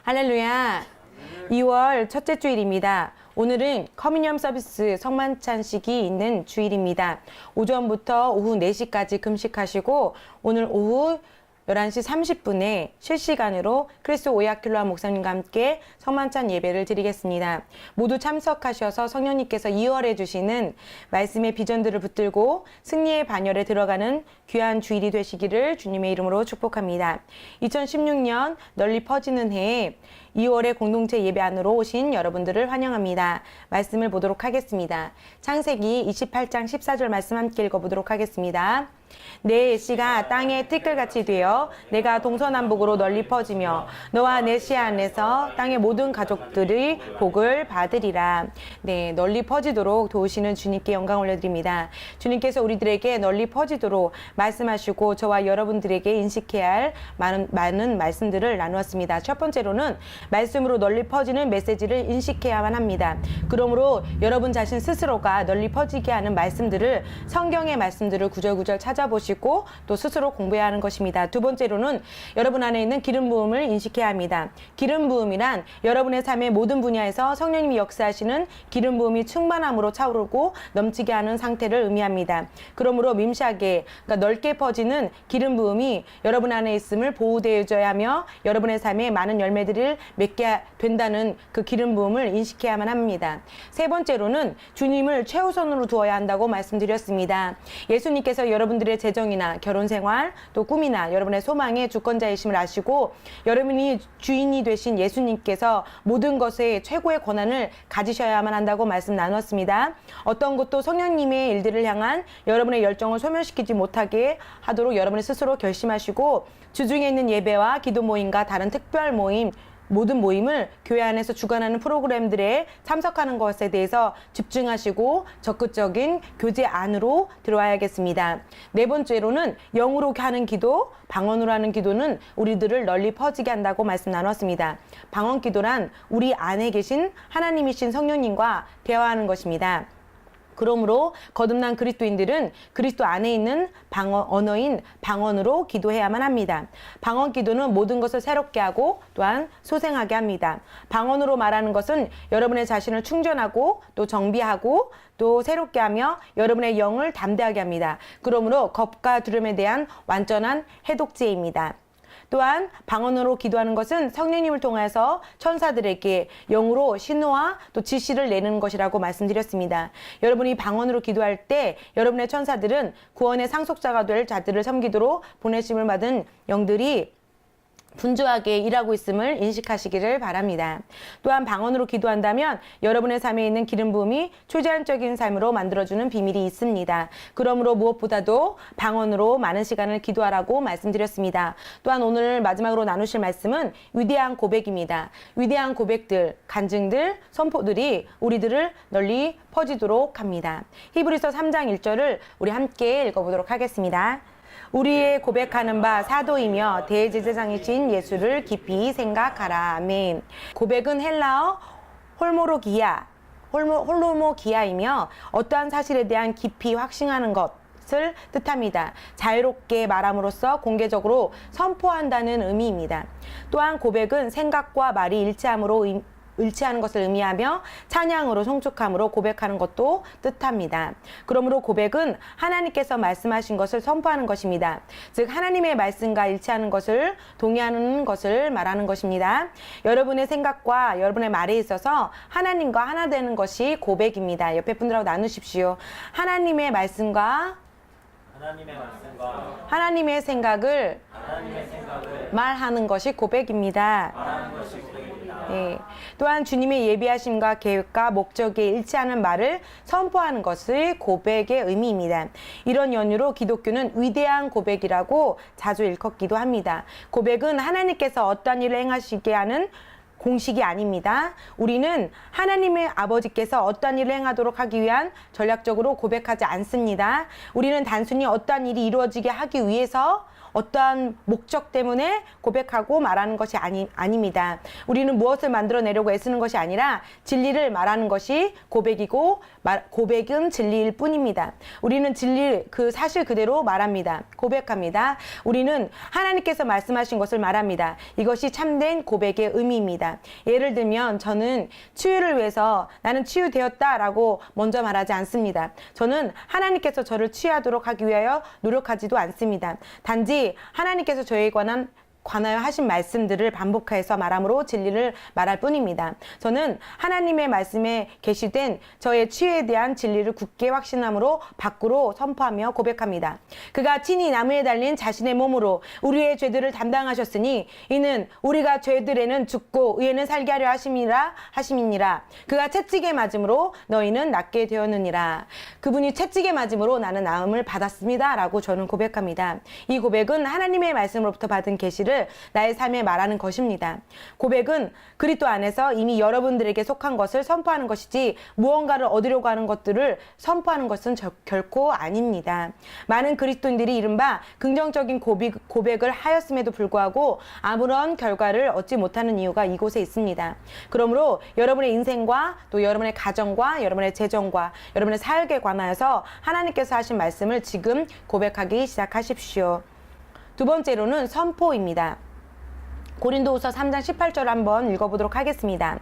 할렐루야. 2월 첫째 주일입니다. 오늘은 커뮤니엄 서비스 성만찬식이 있는 주일입니다. 오전부터 오후 4시까지 금식하시고 오늘 오후 11시 30분에 실시간으로 크리스 오야킬로아 목사님과 함께 성만찬 예배를 드리겠습니다. 모두 참석하셔서 성령님께서 2월에 주시는 말씀의 비전들을 붙들고 승리의 반열에 들어가는 귀한 주일이 되시기를 주님의 이름으로 축복합니다. 2016년 널리 퍼지는 해에 2월의 공동체 예배 안으로 오신 여러분들을 환영합니다. 말씀을 보도록 하겠습니다. 창세기 28장 14절 말씀 함께 읽어보도록 하겠습니다. 내 씨가 땅의 티끌같이 되어 내가 동서남북으로 널리 퍼지며 너와 내 씨 안에서 땅의 모든 가족들이 복을 받으리라. 네, 널리 퍼지도록 도우시는 주님께 영광 올려드립니다. 주님께서 우리들에게 널리 퍼지도록 말씀하시고 저와 여러분들에게 인식해야 할 많은 말씀들을 나누었습니다. 첫 번째로는 말씀으로 널리 퍼지는 메시지를 인식해야만 합니다. 그러므로 여러분 자신 스스로가 널리 퍼지게 하는 말씀들을, 성경의 말씀들을 구절구절 찾아보시고 또 스스로 공부해야 하는 것입니다. 두 번째로는 여러분 안에 있는 기름 부음을 인식해야 합니다. 기름 부음이란 여러분의 삶의 모든 분야에서 성령님이 역사하시는 기름 부음이 충만함으로 차오르고 넘치게 하는 상태를 의미합니다. 그러므로 밈샤게, 그러니까 넓게 퍼지는 기름 부음이 여러분 안에 있음을 보호되어져야 하며 여러분의 삶에 많은 열매들을 맺게 된다는 그 기름 부음을 인식해야만 합니다. 세 번째로는 주님을 최우선으로 두어야 한다고 말씀드렸습니다. 예수님께서 여러분들의 재정이나 결혼생활 또 꿈이나 여러분의 소망의 주권자이심을 아시고 여러분이 주인이 되신 예수님께서 모든 것에 최고의 권한을 가지셔야만 한다고 말씀 나눴습니다. 어떤 것도 성령님의 일들을 향한 여러분의 열정을 소멸시키지 못하게 하도록 여러분이 스스로 결심하시고 주중에 있는 예배와 기도 모임과 다른 특별 모임, 모든 모임을 교회 안에서 주관하는 프로그램들에 참석하는 것에 대해서 집중하시고 적극적인 교제 안으로 들어와야겠습니다. 네 번째로는 영으로 하는 기도, 방언으로 하는 기도는 우리들을 널리 퍼지게 한다고 말씀 나눴습니다. 방언 기도란 우리 안에 계신 하나님이신 성령님과 대화하는 것입니다. 그러므로 거듭난 그리스도인들은 그리스도 안에 있는 언어인 방언으로 기도해야만 합니다. 방언 기도는 모든 것을 새롭게 하고 또한 소생하게 합니다. 방언으로 말하는 것은 여러분의 자신을 충전하고 또 정비하고 또 새롭게 하며 여러분의 영을 담대하게 합니다. 그러므로 겁과 두려움에 대한 완전한 해독제입니다. 또한 방언으로 기도하는 것은 성령님을 통해서 천사들에게 영으로 신호와 또 지시를 내는 것이라고 말씀드렸습니다. 여러분이 방언으로 기도할 때 여러분의 천사들은 구원의 상속자가 될 자들을 섬기도록 보내심을 받은 영들이 분주하게 일하고 있음을 인식하시기를 바랍니다. 또한 방언으로 기도한다면 여러분의 삶에 있는 기름 부음이 초자연적인 삶으로 만들어주는 비밀이 있습니다. 그러므로 무엇보다도 방언으로 많은 시간을 기도하라고 말씀드렸습니다. 또한 오늘 마지막으로 나누실 말씀은 위대한 고백입니다. 위대한 고백들, 간증들, 선포들이 우리들을 널리 퍼지도록 합니다. 히브리서 3장 1절을 우리 함께 읽어보도록 하겠습니다. 우리의 고백하는 바 사도이며 대제사장이신 예수를 깊이 생각하라. 아멘. 고백은 헬라어 홀로모기아이며 어떠한 사실에 대한 깊이 확신하는 것을 뜻합니다. 자유롭게 말함으로써 공개적으로 선포한다는 의미입니다. 또한 고백은 생각과 말이 일치하는 것을 의미하며 찬양으로 송축함으로 고백하는 것도 뜻합니다. 그러므로 고백은 하나님께서 말씀하신 것을 선포하는 것입니다. 즉 하나님의 말씀과 일치하는 것을 동의하는 것을 말하는 것입니다. 여러분의 생각과 여러분의 말에 있어서 하나님과 하나 되는 것이 고백입니다. 옆에 분들하고 나누십시오. 하나님의 말씀과 하나님의 생각을 말하는 것이 고백입니다. 네. 또한 주님의 예비하심과 계획과 목적에 일치하는 말을 선포하는 것이 고백의 의미입니다. 이런 연유로 기독교는 위대한 고백이라고 자주 일컫기도 합니다. 고백은 하나님께서 어떠한 일을 행하시게 하는 공식이 아닙니다. 우리는 하나님의 아버지께서 어떠한 일을 행하도록 하기 위한 전략적으로 고백하지 않습니다. 우리는 단순히 어떠한 일이 이루어지게 하기 위해서 어떠한 목적 때문에 고백하고 말하는 것이 아닙니다. 우리는 무엇을 만들어내려고 애쓰는 것이 아니라 진리를 말하는 것이 고백이고 고백은 진리일 뿐입니다. 우리는 진리 그 사실 그대로 말합니다. 고백합니다. 우리는 하나님께서 말씀하신 것을 말합니다. 이것이 참된 고백의 의미입니다. 예를 들면 저는 치유를 위해서 나는 치유되었다라고 먼저 말하지 않습니다. 저는 하나님께서 저를 치유하도록 하기 위하여 노력하지도 않습니다. 단지 하나님께서 저에 관하여 하신 말씀들을 반복해서 말함으로 진리를 말할 뿐입니다. 저는 하나님의 말씀에 계시된 저의 치유에 대한 진리를 굳게 확신함으로 밖으로 선포하며 고백합니다. 그가 친히 나무에 달린 자신의 몸으로 우리의 죄들을 담당하셨으니 이는 우리가 죄들에는 죽고 의에는 살게 하려 하심이니라. 그가 채찍에 맞음으로 너희는 낫게 되었느니라. 그분이 채찍에 맞음으로 나는 나음을 받았습니다 라고 저는 고백합니다. 이 고백은 하나님의 말씀으로부터 받은 계시를 나의 삶에 말하는 것입니다. 고백은 그리스도 안에서 이미 여러분들에게 속한 것을 선포하는 것이지 무언가를 얻으려고 하는 것들을 선포하는 것은 결코 아닙니다. 많은 그리스도인들이 이른바 긍정적인 고백을 하였음에도 불구하고 아무런 결과를 얻지 못하는 이유가 이곳에 있습니다. 그러므로 여러분의 인생과 또 여러분의 가정과 여러분의 재정과 여러분의 사역에 관하여서 하나님께서 하신 말씀을 지금 고백하기 시작하십시오. 두 번째로는 선포입니다. 고린도후서 3장 18절 한번 읽어보도록 하겠습니다.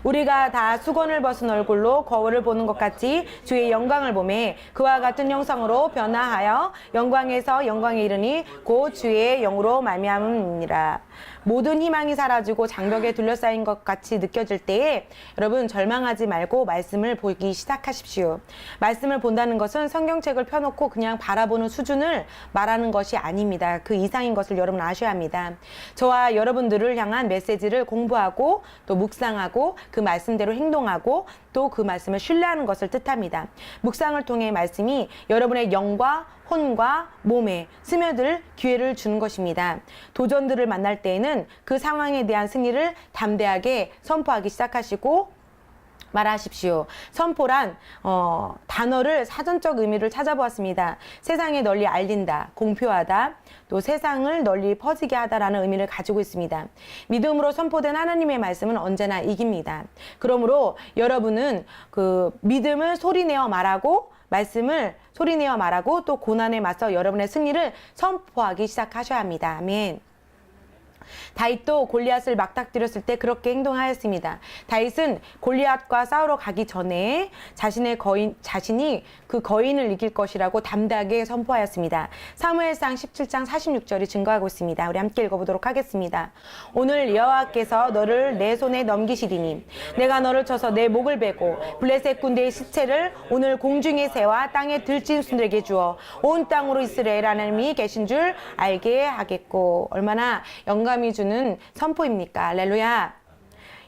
우리가 다 수건을 벗은 얼굴로 거울을 보는 것 같이 주의 영광을 보매 그와 같은 형상으로 변화하여 영광에서 영광에 이르니 곧 주의 영으로 말미암음이니라. 모든 희망이 사라지고 장벽에 둘러싸인 것 같이 느껴질 때에 여러분 절망하지 말고 말씀을 보기 시작하십시오. 말씀을 본다는 것은 성경책을 펴놓고 그냥 바라보는 수준을 말하는 것이 아닙니다. 그 이상인 것을 여러분 아셔야 합니다. 저와 여러분들을 향한 메시지를 공부하고 또 묵상하고 그 말씀대로 행동하고 또 그 말씀을 신뢰하는 것을 뜻합니다. 묵상을 통해 말씀이 여러분의 영과 혼과 몸에 스며들 기회를 주는 것입니다. 도전들을 만날 때에는 그 상황에 대한 승리를 담대하게 선포하기 시작하시고 말하십시오. 선포란 단어를 사전적 의미를 찾아보았습니다. 세상에 널리 알린다, 공표하다, 또 세상을 널리 퍼지게 하다라는 의미를 가지고 있습니다. 믿음으로 선포된 하나님의 말씀은 언제나 이깁니다. 그러므로 여러분은 그 믿음을 소리내어 말하고 말씀을 소리내어 말하고 또 고난에 맞서 여러분의 승리를 선포하기 시작하셔야 합니다. 아멘. 다윗도 골리앗을 맞닥뜨렸을 때 그렇게 행동하였습니다. 다윗은 골리앗과 싸우러 가기 전에 자신이 그 거인을 이길 것이라고 담대하게 선포하였습니다. 사무엘상 17장 46절이 증거하고 있습니다. 우리 함께 읽어보도록 하겠습니다. 오늘 여호와께서 너를 내 손에 넘기시리니 내가 너를 쳐서 내 목을 베고 블레셋 군대의 시체를 오늘 공중의 새와 땅의 들짐승들에게 주어 온 땅으로 이스라엘 하나님이 계신 줄 알게 하겠고. 얼마나 영감이 주는 선포입니까? 할렐루야.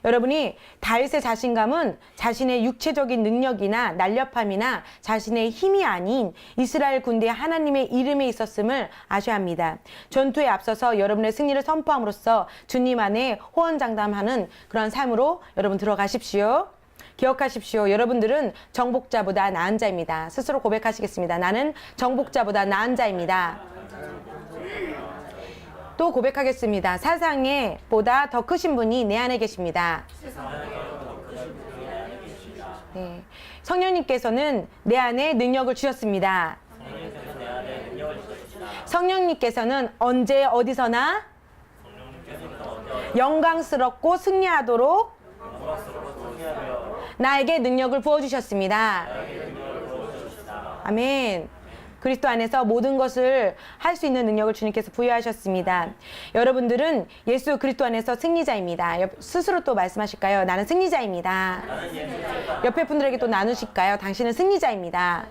여러분이 다윗의 자신감은 자신의 육체적인 능력이나 날렵함이나 자신의 힘이 아닌 이스라엘 군대의 하나님의 이름에 있었음을 아셔야 합니다. 전투에 앞서서 여러분의 승리를 선포함으로써 주님 안에 호언장담하는 그런 삶으로 여러분 들어가십시오. 기억하십시오. 여러분들은 정복자보다 나은 자입니다. 스스로 고백하시겠습니다. 나는 정복자보다 나은 자입니다. 또 고백하겠습니다. 세상에 보다 더 크신 분이 내 안에 계십니다. 네. 성령님께서는 내 안에 능력을 주셨습니다. 성령님께서는 언제 어디서나 영광스럽고 승리하도록 나에게 능력을 부어주셨습니다. 아멘. 그리스도 안에서 모든 것을 할 수 있는 능력을 주님께서 부여하셨습니다. 여러분들은 예수 그리스도 안에서 승리자입니다. 스스로 또 말씀하실까요? 나는 승리자입니다. 옆에 분들에게 또 나누실까요? 당신은 승리자입니다.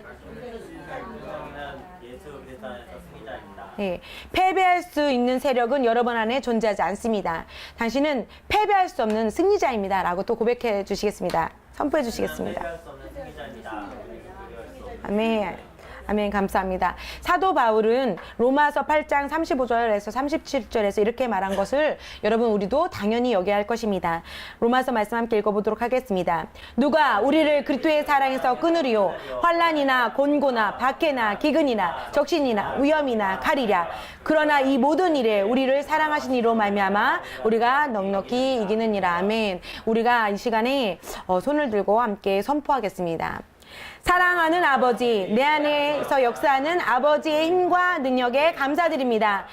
네, 패배할 수 있는 세력은 여러분 안에 존재하지 않습니다. 당신은 패배할 수 없는 승리자입니다. 라고 또 고백해 주시겠습니다. 선포해 주시겠습니다. 아멘. 아멘. 감사합니다. 사도 바울은 로마서 8장 35절에서 37절에서 이렇게 말한 것을 여러분 우리도 당연히 여겨야 할 것입니다. 로마서 말씀 함께 읽어보도록 하겠습니다. 누가 우리를 그리스도의 사랑에서 끊으리요? 환난이나 곤고나 박해나 기근이나 적신이나 위험이나 가리랴. 그러나 이 모든 일에 우리를 사랑하신 이로 말미암아 우리가 넉넉히 이기느니라. 아멘. 우리가 이 시간에 손을 들고 함께 선포하겠습니다. 사랑하는 아버지, 내 안에서 역사하는 아버지의 힘과 능력에 감사드립니다.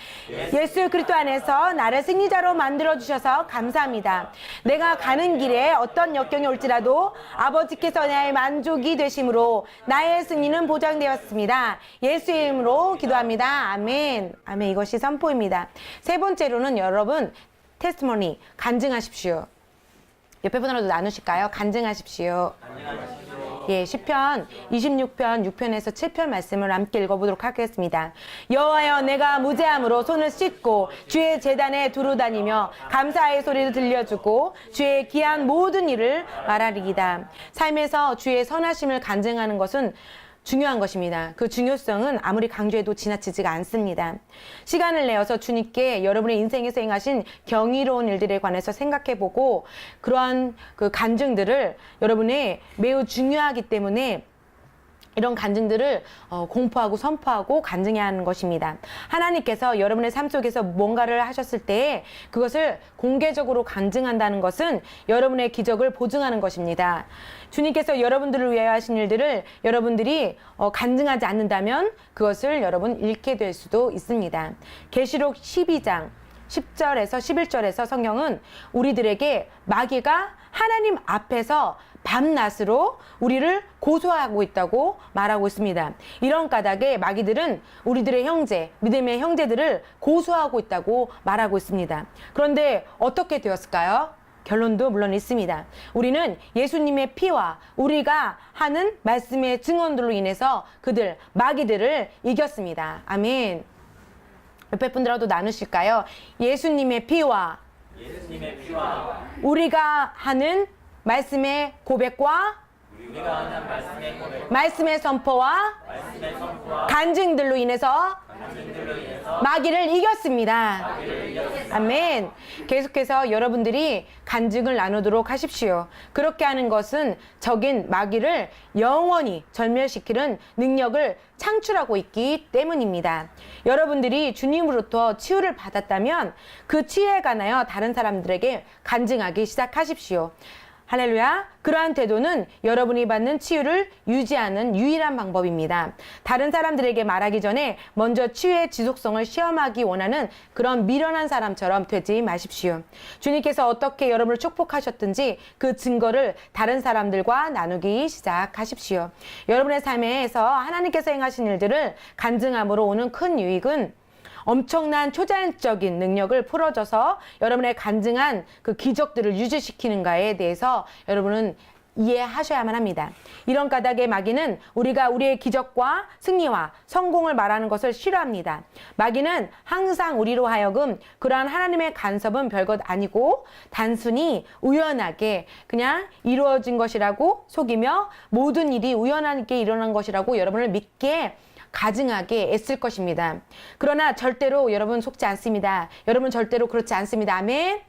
예수 그리스도 안에서 나를 승리자로 만들어주셔서 감사합니다. 내가 가는 길에 어떤 역경이 올지라도 아버지께서 나의 만족이 되심으로 나의 승리는 보장되었습니다. 예수의 이름으로 기도합니다. 아멘. 아멘. 이것이 선포입니다. 세 번째로는 여러분 테스티모니 간증하십시오. 옆에 분으로도 나누실까요? 간증하십시오. 예, 시편 26편 6편에서 7편 말씀을 함께 읽어보도록 하겠습니다. 여호와여, 내가 무죄함으로 손을 씻고 주의 제단에 두루 다니며 감사의 소리를 들려주고 주의 귀한 모든 일을 말하리이다. 삶에서 주의 선하심을 간증하는 것은 중요한 것입니다. 그 중요성은 아무리 강조해도 지나치지가 않습니다. 시간을 내어서 주님께 여러분의 인생에서 행하신 경이로운 일들에 관해서 생각해보고 그러한 그 간증들을 여러분의 매우 중요하기 때문에 이런 간증들을 공포하고 선포하고 간증해야 하는 것입니다. 하나님께서 여러분의 삶 속에서 뭔가를 하셨을 때 그것을 공개적으로 간증한다는 것은 여러분의 기적을 보증하는 것입니다. 주님께서 여러분들을 위하여 하신 일들을 여러분들이 간증하지 않는다면 그것을 여러분 잃게 될 수도 있습니다. 계시록 12장 10절에서 11절에서 성경은 우리들에게 마귀가 하나님 앞에서 밤낮으로 우리를 고소하고 있다고 말하고 있습니다. 이런 까닭에 마귀들은 우리들의 형제, 믿음의 형제들을 고소하고 있다고 말하고 있습니다. 그런데 어떻게 되었을까요? 결론도 물론 있습니다. 우리는 예수님의 피와 우리가 하는 말씀의 증언들로 인해서 그들, 마귀들을 이겼습니다. 아멘. 옆에 분들하고도 나누실까요? 예수님의 피와 우리가 하는 말씀의 고백과 말씀의 선포와 간증들로 인해서 마귀를 이겼습니다. 아멘. 계속해서 여러분들이 간증을 나누도록 하십시오. 그렇게 하는 것은 적인 마귀를 영원히 절멸시키는 능력을 창출하고 있기 때문입니다. 여러분들이 주님으로부터 치유를 받았다면 그 치유에 관하여 다른 사람들에게 간증하기 시작하십시오. 할렐루야. 그러한 태도는 여러분이 받는 치유를 유지하는 유일한 방법입니다. 다른 사람들에게 말하기 전에 먼저 치유의 지속성을 시험하기 원하는 그런 미련한 사람처럼 되지 마십시오. 주님께서 어떻게 여러분을 축복하셨든지 그 증거를 다른 사람들과 나누기 시작하십시오. 여러분의 삶에서 하나님께서 행하신 일들을 간증함으로 오는 큰 유익은 엄청난 초자연적인 능력을 풀어줘서 여러분의 간증한 그 기적들을 유지시키는가에 대해서 여러분은 이해하셔야만 합니다. 이런 까닭의 마귀는 우리가 우리의 기적과 승리와 성공을 말하는 것을 싫어합니다. 마귀는 항상 우리로 하여금 그러한 하나님의 간섭은 별것 아니고 단순히 우연하게 그냥 이루어진 것이라고 속이며 모든 일이 우연하게 일어난 것이라고 여러분을 믿게 가증하게 애쓸 것입니다. 그러나 절대로 여러분 속지 않습니다. 여러분 절대로 그렇지 않습니다. 아멘.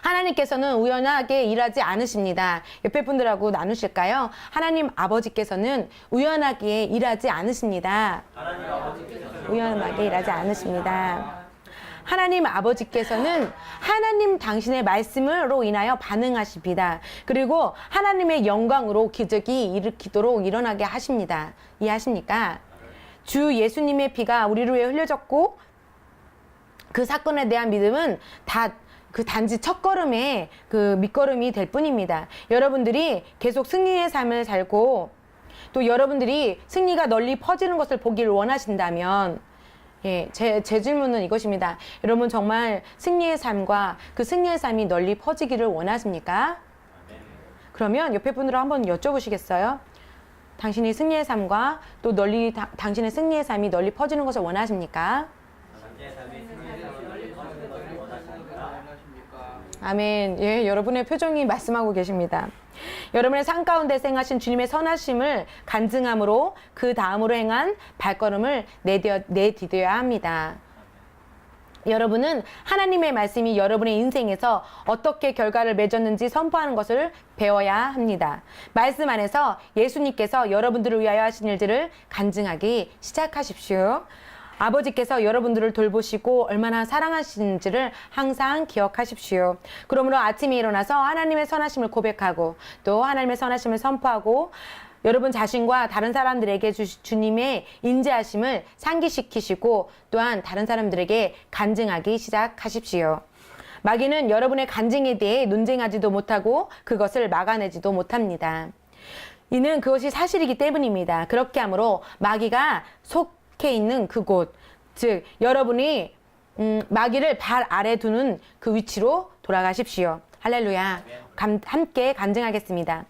하나님께서는 우연하게 일하지 않으십니다. 옆에 분들하고 나누실까요? 하나님 아버지께서는 우연하게 일하지 않으십니다. 우연하게 일하지 않으십니다. 하나님 아버지께서는 하나님 당신의 말씀으로 인하여 반응하십니다. 그리고 하나님의 영광으로 기적이 일으키도록 일어나게 하십니다. 이해하십니까? 주 예수님의 피가 우리를 위해 흘려졌고 그 사건에 대한 믿음은 단지 첫걸음의 그 밑거름이 될 뿐입니다. 여러분들이 계속 승리의 삶을 살고 또 여러분들이 승리가 널리 퍼지는 것을 보기를 원하신다면 예, 제 질문은 이것입니다. 여러분 정말 승리의 삶과 그 승리의 삶이 널리 퍼지기를 원하십니까? 그러면 옆에 분으로 한번 여쭤보시겠어요? 당신이 승리의 삶과 또 당신의 승리의 삶이 널리 퍼지는 것을 원하십니까? 아멘. 예, 여러분의 표정이 말씀하고 계십니다. 여러분의 삶 가운데 행하신 주님의 선하심을 간증함으로 그 다음으로 행한 발걸음을 내디뎌야 합니다. 여러분은 하나님의 말씀이 여러분의 인생에서 어떻게 결과를 맺었는지 선포하는 것을 배워야 합니다. 말씀 안에서 예수님께서 여러분들을 위하여 하신 일들을 간증하기 시작하십시오. 아버지께서 여러분들을 돌보시고 얼마나 사랑하시는지를 항상 기억하십시오. 그러므로 아침에 일어나서 하나님의 선하심을 고백하고 또 하나님의 선하심을 선포하고 여러분 자신과 다른 사람들에게 주님의 인자하심을 상기시키시고 또한 다른 사람들에게 간증하기 시작하십시오. 마귀는 여러분의 간증에 대해 논쟁하지도 못하고 그것을 막아내지도 못합니다. 이는 그것이 사실이기 때문입니다. 그렇게 하므로 마귀가 속해 있는 그곳, 즉 여러분이 마귀를 발 아래 두는 그 위치로 돌아가십시오. 할렐루야. 함께 간증하겠습니다.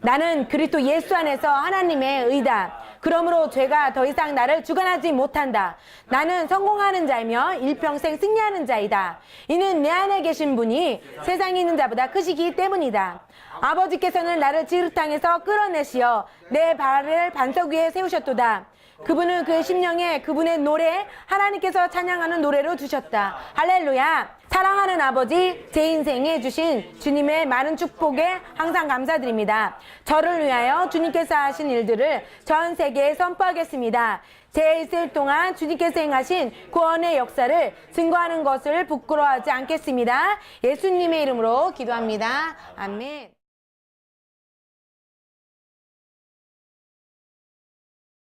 나는 그리스도 예수 안에서 하나님의 의다. 그러므로 죄가 더 이상 나를 주관하지 못한다. 나는 성공하는 자이며 일평생 승리하는 자이다. 이는 내 안에 계신 분이 세상에 있는 자보다 크시기 때문이다. 아버지께서는 나를 지흙탕에서 끌어내시어 내 발을 반석 위에 세우셨도다. 그분은 그의 심령에 그분의 노래, 하나님께서 찬양하는 노래로 두셨다. 할렐루야. 사랑하는 아버지, 제 인생에 주신 주님의 많은 축복에 항상 감사드립니다. 저를 위하여 주님께서 하신 일들을 전 세계에 선포하겠습니다. 제 있을 동안 주님께서 행하신 구원의 역사를 증거하는 것을 부끄러워하지 않겠습니다. 예수님의 이름으로 기도합니다. 아멘.